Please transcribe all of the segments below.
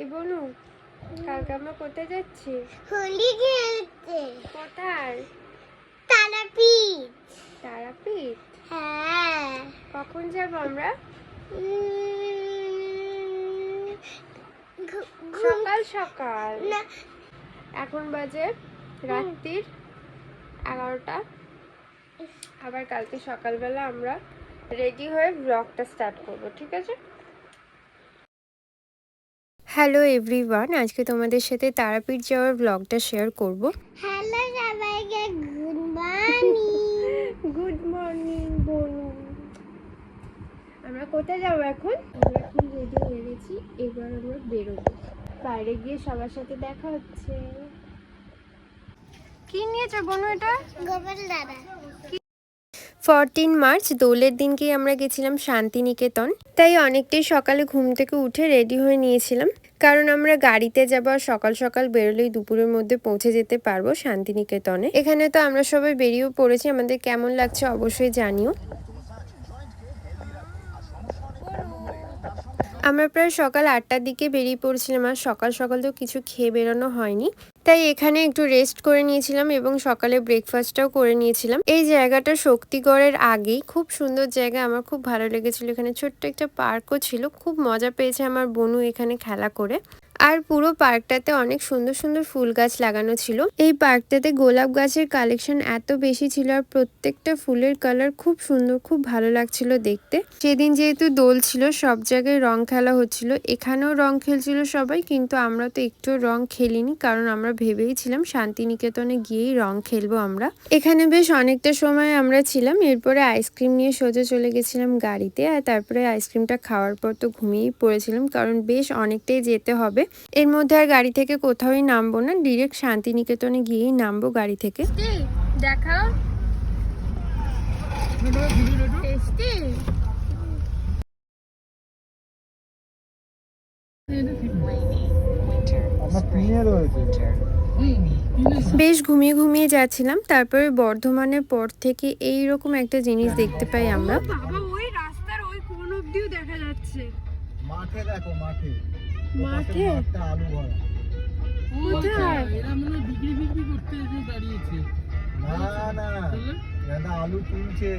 এই বনু, কালকে আমরা কোথায় যাচ্ছি? হোলি খেলতে। কোথায়? তারাপীঠ। তারাপীঠ? হ্যাঁ। কখন যাব আমরা? সকাল সকাল না, এখন বাজে রাত্রির 11টা। আবার কালকে সকালবেলা আমরা রেডি হয়ে ব্লগটা স্টার্ট করব, ঠিক আছে? হ্যালো এভরিওয়ান, আজকে তোমাদের সাথে তারাপীঠ যাওয়ার ব্লগটা শেয়ার করব। হ্যালো সবাইকে, গুড মর্নিং। গুড মর্নিং বনু। আমরা কোথায় যাবো এখন? আমরা এখন রেডি হয়ে গেছি, এবার আমরা বেরোবো। বাইরে গিয়ে সবার সাথে দেখা হচ্ছে। কি নিয়েছো বনু এটা? গোপাল দাদা। 14 মার্চ দোলের দিনকেই আমরা গেছিলাম শান্তিনিকেতন। তাই অনেকটাই সকালে ঘুম থেকে উঠে রেডি হয়ে নিয়েছিলাম, কারণ আমরা গাড়িতে যাবো আর সকাল সকাল বেরোলেই দুপুরের মধ্যে পৌঁছে যেতে পারবো শান্তিনিকেতনে। এখানে তো আমরা সবাই বেরিয়েও পড়েছি, আমাদের কেমন লাগছে অবশ্যই জানিও। আমরা প্রায় সকাল 8টার দিকে বেরিয়ে পড়ছিলাম, আর সকাল সকাল তো কিছু খেয়ে বেরোনো হয়নি, তাই এখানে একটু রেস্ট করে নিয়েছিলাম এবং সকালে ব্রেকফাস্টটাও করে নিয়েছিলাম। এই জায়গাটা শক্তিগড়ের আগেই, খুব সুন্দর জায়গা, আমার খুব ভালো লেগেছিল। এখানে ছোট্ট একটা পার্কও ছিল, খুব মজা পেয়েছে আমার বনু এখানে খেলা করে। আর পুরো পার্কটাতে অনেক সুন্দর সুন্দর ফুল গাছ লাগানো ছিল। এই পার্কটাতে গোলাপ গাছের কালেকশন এত বেশি ছিল, আর প্রত্যেকটা ফুলের কালার খুব সুন্দর, খুব ভালো লাগছিল দেখতে। সেদিন যেহেতু দোল ছিল, সব জায়গায় রং খেলা হচ্ছিল, এখানেও রং খেলছিল সবাই, কিন্তু আমরা তো একটু রং খেলিনি, কারণ আমরা ভেবেইছিলাম শান্তিনিকেতনে গিয়েই রং খেলবো আমরা। এখানে বেশ অনেকটা সময় আমরা ছিলাম, এরপরে আইসক্রিম নিয়ে সোজা চলে গেছিলাম গাড়িতে। আর তারপরে আইসক্রিমটা খাওয়ার পর তো ঘুমিয়েই পড়েছিলাম, কারণ বেশ অনেকটাই যেতে হবে। এর মধ্যে আর গাড়ি থেকে কোথাওই নামবো না, ডিরেক্ট শান্তিনিকেতনে গিয়েই নামবো গাড়ি থেকে। দেখাও বেশ ঘুমিয়ে ঘুমিয়ে যাচ্ছিলাম, তারপরে বর্ধমানের পর থেকে এইরকম একটা জিনিস দেখতে পাই আমরা। বাবা, ওই রাস্তার ওই কোন অবধিও দেখা যাচ্ছে। মাঠে দেখো, মাঠে মাঠে আলু ভরা। কোথায়? এরা মনে বিক্রি করতে এসে দাঁড়িয়েছে। না এরা আলু তুলছে।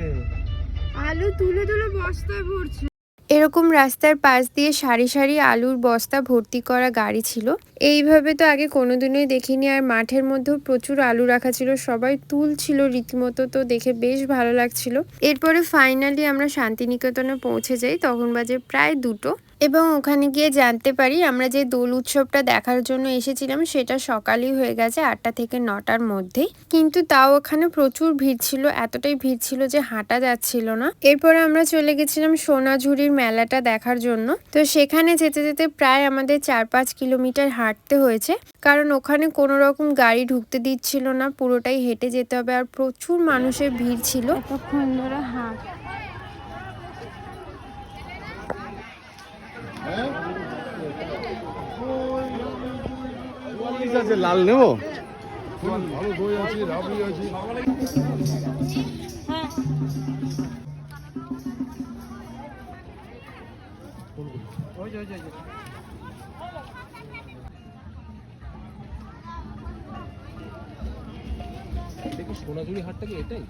আলু তুলে তুলে বস্তায় ভরছে। এরকম রাস্তার পাশ দিয়ে সারি সারি আলুর বস্তা ভর্তি করা গাড়ি ছিল, এইভাবে তো আগে কোনোদিনই দেখিনি। আর মাঠের মধ্যেও প্রচুর আলু রাখা ছিল, সবাই তুলছিল রীতিমতো, তো দেখে বেশ ভালো লাগছিল। এরপরে ফাইনালি আমরা শান্তিনিকেতনে পৌঁছে যাই, তখন বাজে প্রায় 2টো, এবং ওখানে গিয়ে জানতে পারি আমরা যে দোল উৎসবটা দেখার জন্য এসেছিলাম সেটা সকালই হয়ে গেছে, 8টা থেকে 9টার মধ্যেই। কিন্তু তাও ওখানে প্রচুর ভিড় ছিল, এতটাই ভিড় ছিল যে হাঁটা যাচ্ছিল না। এরপরে আমরা চলে গেছিলাম সোনাঝুরির মেলাটা দেখার জন্য। তো সেখানে যেতে যেতে প্রায় আমাদের 4-5 কিলোমিটার হাঁটতে হয়েছে, কারণ ওখানে কোনো রকম গাড়ি ঢুকতে দিচ্ছিল না, পুরোটাই হেঁটে যেতে হবে, আর প্রচুর মানুষের ভিড় ছিল। এতক্ষণ ধরে হাঁট আছে, লাল নেবো, ভালো দই আছে, রাবড়ি আছে। সোনাঝুরি হাটটা কি এটাই?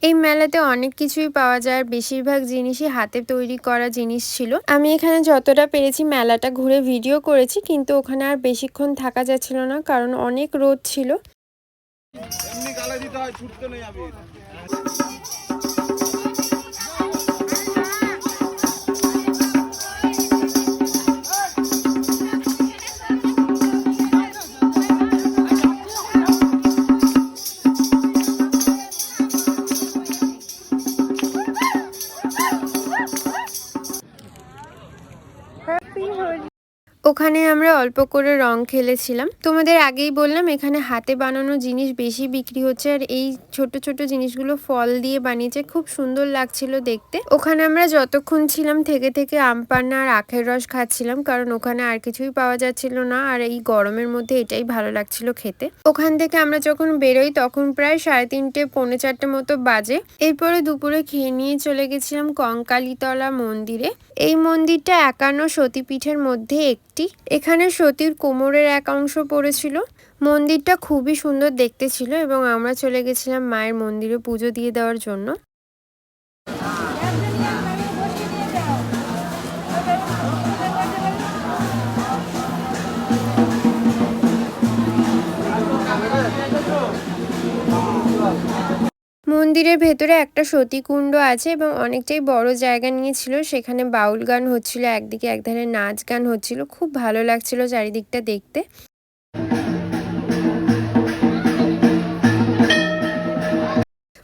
এই মেলাতে অনেক কিছুই পাওয়া যায়, আর বেশিরভাগ জিনিসই হাতে তৈরি করা জিনিস ছিল। আমি এখানে যতটা পেরেছি মেলাটা ঘুরে ভিডিও করেছি, কিন্তু ওখানে আর বেশিক্ষণ থাকা যাচ্ছিল না, কারণ অনেক রোদ ছিল। এমনি গালে দিতে হয়, ছুটতে নেই আমি। ওখানে আমরা অল্প করে রং খেলেছিলাম। তোমাদের আগেই বললাম এখানে হাতে বানানো জিনিস বেশি বিক্রি হচ্ছে, আর এই ছোট ছোট জিনিসগুলো ফল দিয়ে বানিয়েছে, খুব সুন্দর লাগছিল দেখতে। ওখানে আমরা যতক্ষণ ছিলাম থেকে থেকে আম পান্না আর আখের রস খাচ্ছিলাম, কারণ ওখানে আর কিছুই পাওয়া যাচ্ছিল না, আর এই গরমের মধ্যে এটাই ভালো লাগছিল খেতে। ওখান থেকে আমরা যখন বেরোই তখন প্রায় 3:30 পৌনে 4টে মতো বাজে। এরপরে দুপুরে খেয়ে নিয়ে চলে গেছিলাম কঙ্কালীতলা মন্দিরে। এই মন্দিরটা 51 সতীপীঠের মধ্যে একটি। এখানে সতীর কোমরের এক অংশ পড়েছিল। মন্দিরটা খুবই সুন্দর দেখতে ছিল এবং আমরা চলে গেছিলাম মায়ের মন্দিরে পুজো দিয়ে দেওয়ার জন্য। মন্দিরের ভেতরে একটা সতীকুণ্ড আছে এবং অনেকটাই বড় জায়গা নিয়েছিল। সেখানে বাউল গান হচ্ছিল, একদিকে একধারে নাচ গান হচ্ছিল, খুব ভালো লাগছিল চারিদিকটা দেখতে।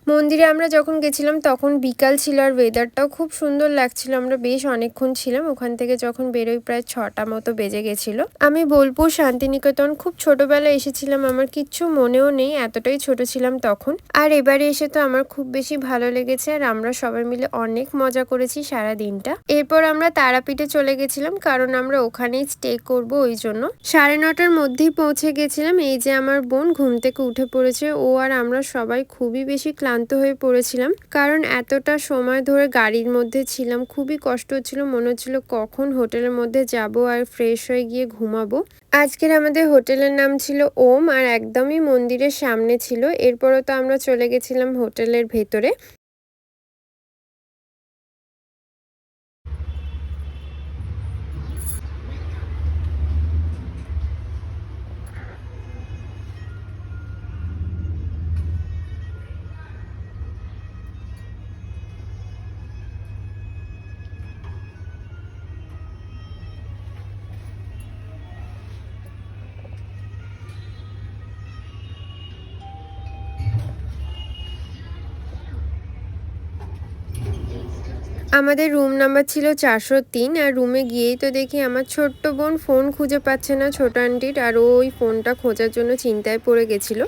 মন্দিরে আমরা যখন গেছিলাম তখন বিকাল ছিল আর ওয়েদারটাও খুব সুন্দর লাগছিল। আমরা বেশ অনেকক্ষণ ছিলাম ওখান থেকে, যখন বেরোই প্রায় 6টা মতো বেজে গেছিল। আমি বোলপুর শান্তিনিকেতন খুব ছোটবেলায় এসেছিলাম, আমার কিচ্ছু মনেও নেই, এতটাই ছোট ছিলাম তখন। আর এবারে এসে তো আমার খুব বেশি ভালো লেগেছে, আর আমরা সবাই মিলে অনেক মজা করেছি সারা দিনটা। এরপর আমরা তারাপীঠে চলে গেছিলাম, কারণ আমরা ওখানেই স্টে করব, ওই জন্য 9:30টার মধ্যেই পৌঁছে গেছিলাম। এই যে আমার বোন ঘুম থেকে উঠে পড়েছে, ও আর আমরা সবাই খুবই বেশি ক্লান্ত হয়ে পড়েছিলাম, কারণ এতটা সময় ধরে গাড়ির মধ্যে ছিলাম, খুবই কষ্ট হচ্ছিল, মনে হচ্ছিল কখন হোটেলের মধ্যে যাব আর ফ্রেশ হয়ে গিয়ে ঘুমাবো। আজকের আমাদের হোটেলের নাম ছিল ওম, আর একদমই মন্দিরের সামনে ছিল। এরপরও তো আমরা চলে গেছিলাম হোটেলের ভেতরে। আমাদের রুম নাম্বার ছিল 403, আর রুমে গিয়েই তো দেখি আমার ছোট্ট বোন ফোন খুঁজে পাচ্ছে না ছোট আন্টির, আর ওই ফোনটা খোঁজার জন্য চিন্তায় পড়ে গেছিল।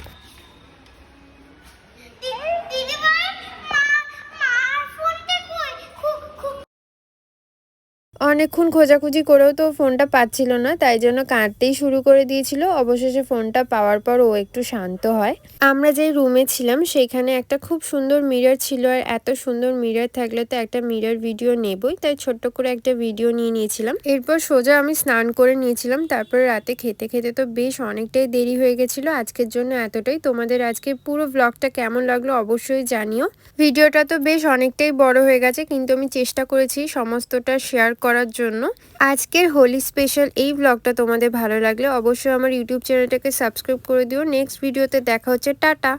অনেকক্ষণ খোঁজাখুঁজি করেও তো ফোনটা পাচ্ছিল না, তাই জন্য কাঁদতেই শুরু করে দিয়েছিল। অবশেষে ফোনটা পাওয়ার পর ও একটু শান্ত হয়। আমরা যে রুমে ছিলাম সেখানে একটা খুব সুন্দর মিরর ছিল, আর এত সুন্দর মিরর থাকলে তো একটা মিরর ভিডিও নেবই, তাই ছোট্ট করে একটা ভিডিও নিয়ে নিয়েছিলাম। এরপর সোজা আমি স্নান করে নিয়েছিলাম। তারপরে রাতে খেতে খেতে তো বেশ অনেকটাই দেরি হয়ে গেছিল। আজকের জন্য এতটাই। তোমাদের আজকে পুরো ব্লগটা কেমন লাগলো অবশ্যই জানিও। ভিডিওটা তো বেশ অনেকটাই বড় হয়ে গেছে, কিন্তু আমি চেষ্টা করেছি সমস্তটা শেয়ার করার জন্য। আজকের হোলি স্পেশাল এই ব্লগটা তোমাদের ভালো লাগলে অবশ্যই আমার ইউটিউব চ্যানেলটাকে সাবস্ক্রাইব করে দিও। নেক্সট ভিডিওতে দেখা হচ্ছে। টাটা।